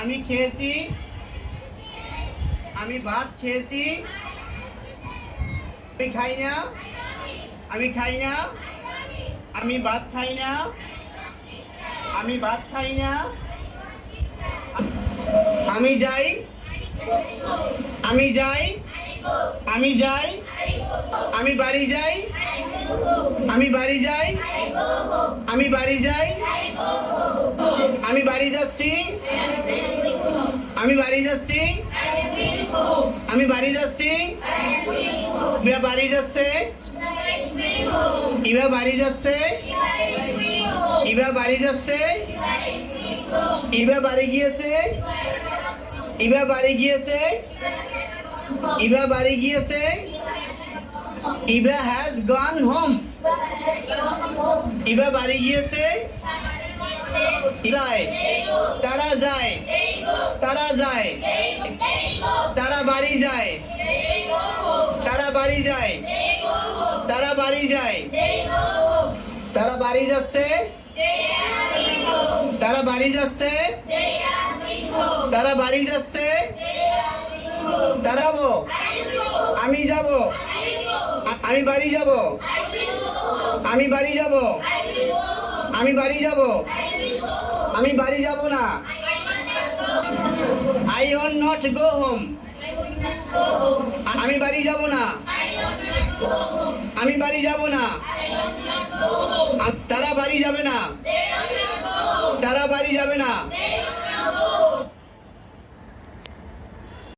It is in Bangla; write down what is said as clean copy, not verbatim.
আমি খেয়েছি, আমি ভাত খেয়েছি। আমি খাই না, আমি খাই না। আমি ভাত খাই না, আমি ভাত খাই না। আমি যাই, আমি যাই, আমি যাই। আমি বাড়ি যাই, আমি বাড়ি যাই, আমি বাড়ি যাই। আমি বাড়ি যাচ্ছি, আমি বাড়ি যাচ্ছি, আমি বাড়ি যাচ্ছি। ইবা বাড়ি যাচ্ছে, ইবা বাড়ি যাচ্ছে, ইবা বাড়ি যাচ্ছে। ইবা বাড়ি গিয়েছে, ইবা বাড়ি গিয়েছে, ইবা বাড়ি গিয়েছে। ইবা হ্যাজ গন হোম। ইবা বাড়ি গিয়েছে, যায়, তারা যায়, তারা যায়, তারা বাড়ি যায়, তারা বাড়ি যায়, তারা বাড়ি যায়। তারা বাড়ি যাচ্ছে, তারা বাড়ি যাচ্ছে, তারা বাড়ি যাচ্ছে। তারা যাবো, আমি যাব, আমি বাড়ি যাব, আমি বাড়ি যাব, আমি বাড়ি যাব, আমি বাড়ি যাব না। I want not go home. আমি বাড়ি যাব না, আমি বাড়ি যাব না। তারা বাড়ি যাবে না, তারা বাড়ি যাবে না।